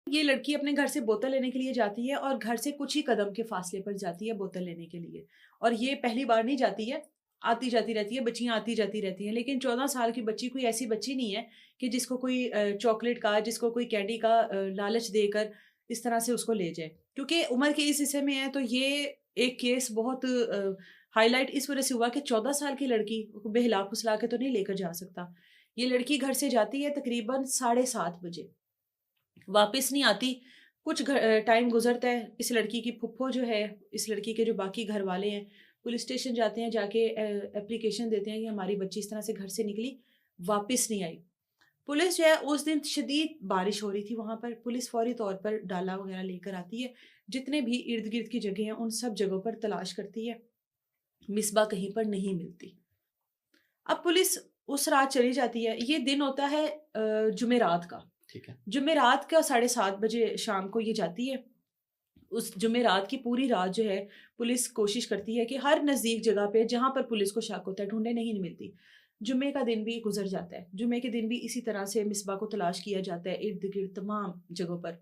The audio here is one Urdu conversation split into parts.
یہ لڑکی اپنے گھر سے بوتل لینے کے لیے جاتی ہے اور گھر سے کچھ ہی قدم کے فاصلے پر جاتی ہے بوتل لینے کے لیے. اور یہ پہلی بار نہیں جاتی ہے، آتی جاتی رہتی ہے، بچیاں آتی جاتی رہتی ہیں. لیکن 14 سال کی بچی کوئی ایسی بچی نہیں ہے کہ جس کو کوئی چاکلیٹ کا، جس کو کوئی کینڈی کا لالچ دے کر اس طرح سے اس کو لے جائے. کیونکہ عمر کے اس حصے میں ہے تو یہ ایک کیس بہت ہائی لائٹ اس وجہ سے ہوا کہ 14 سال کی لڑکی کو بے ہلا پھسلا کے تو نہیں لے کر جا سکتا. یہ لڑکی گھر سے جاتی ہے تقریباً 7:30 بجے، واپس نہیں آتی. کچھ ٹائم گزرتا ہے، اس لڑکی کی پھپھو جو ہے، اس لڑکی کے جو باقی گھر والے ہیں پولیس اسٹیشن جاتے ہیں، جا کے اپلیکیشن دیتے ہیں کہ ہماری بچی اس طرح سے گھر سے نکلی، واپس نہیں آئی. پولیس جو ہے اس دن شدید بارش ہو رہی تھی وہاں پر، پولیس فوری طور پر ڈالا وغیرہ لے کر آتی ہے، جتنے بھی ارد گرد کی جگہ ہیں ان سب جگہوں پر تلاش کرتی ہے. مصباح کہیں پر نہیں ملتی. اب پولیس اس رات چلی جاتی ہے. یہ دن ہوتا ہے جمعرات کا. ٹھیک ہے. جمعرات کا 7:30 بجے شام کو یہ جاتی ہے. اس جمعرات کی پوری رات جو ہے پولیس کوشش کرتی ہے کہ ہر نزدیک جگہ پہ جہاں پر پولیس کو شک ہوتا ہے ڈھونڈے، نہیں ملتی. جمعے کا دن بھی گزر جاتا ہے. جمعے کے دن بھی اسی طرح سے مصباح کو تلاش کیا جاتا ہے ارد گرد تمام جگہوں پر،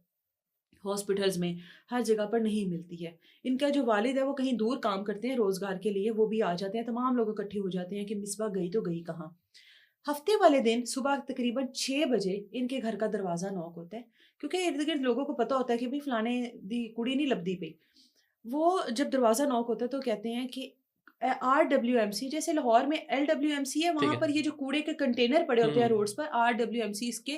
ہاسپٹلز میں، ہر جگہ پر نہیں ملتی ہے. ان کا جو والد ہے وہ کہیں دور کام کرتے ہیں روزگار کے لیے، وہ بھی آ جاتے ہیں، تمام لوگ اکٹھے ہو جاتے ہیں کہ مصباح گئی تو گئی کہاں. ہفتے والے دن صبح تقریباً 6 بجے ان کے گھر کا دروازہ نوک ہوتا ہے، کیونکہ ارد گرد لوگوں کو پتا ہوتا ہے کہ بھائی فلانے دی کڑی نہیں لبدی پئی. وہ جب دروازہ نوک ہوتا ہے تو کہتے ہیں کہ RWMC، جیسے لاہور میں LWMC ہے، ٹھیک وہاں ہے. پر یہ جو کوڑے کے کنٹینر پڑے ہوتے ہیں روڈز پر، RWMC اس کے،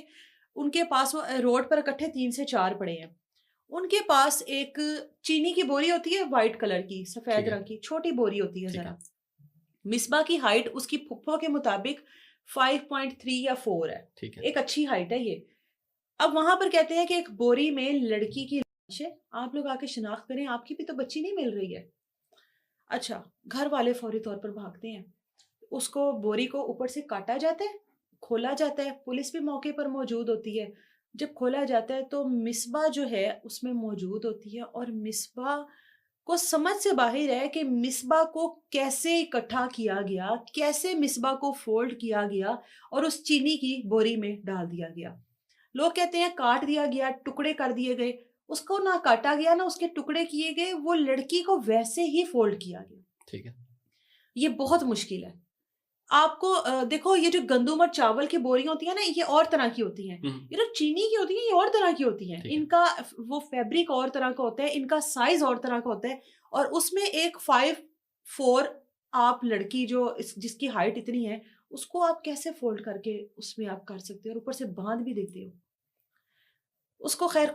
ان کے پاس وہ روڈ پر اکٹھے 3 سے 4 پڑے ہیں. ان کے پاس ایک چینی کی بوری ہوتی ہے، وائٹ کلر کی، ٹھیک سفید ہے. رنگ کی چھوٹی بوری ہوتی ہے ٹھیک ہے. ذرا. مصباح کی ہائٹ اس کی پھپھو کے مطابق 5.3 یا 4 ہے. ٹھیک ہے. ایک اچھی ہائٹ ہے یہ. اب وہاں پر کہتے ہیں کہ ایک بوری میں لڑکی کی لاش ہے، آپ لوگ آ کے شناخت کریں، آپ کی بھی تو بچی نہیں مل رہی ہے. اچھا، گھر والے فوری طور پر بھاگتے ہیں. اس کو بوری کو اوپر سے کاٹا جاتا ہے، کھولا جاتا ہے، پولیس بھی موقع پر موجود ہوتی ہے. جب کھولا جاتا ہے تو مصباح جو ہے اس میں موجود ہوتی ہے، اور مصباح کو سمجھ سے باہر ہے کہ مصباح کو کیسے اکٹھا کیا گیا، کیسے مصباح کو فولڈ کیا گیا اور اس چینی کی بوری میں ڈال دیا گیا. لوگ کہتے ہیں کاٹ دیا گیا، ٹکڑے کر دیے گئے. اس کو نہ کاٹا گیا نہ اس کے ٹکڑے کیے گئے، وہ لڑکی کو ویسے ہی فولڈ کیا گیا. ٹھیک ہے. یہ بہت مشکل ہے. آپ کو دیکھو، یہ جو گندم اور چاول کی بوریاں ہوتی ہیں نا، یہ اور طرح کی ہوتی ہیں. یہ جو چینی کی ہوتی ہیں یہ اور طرح کی ہوتی ہیں. ان کا وہ فیبرک اور طرح کا ہوتا ہے، ان کا سائز اور طرح کا ہوتا ہے. اور اس میں ایک 5'4" آپ لڑکی جو جس کی ہائٹ اتنی ہے، اس کو آپ کیسے فولڈ کر کے اس میں آپ کر سکتے ہو، اور اوپر سے باندھ بھی دیتے ہو. اس کو خیر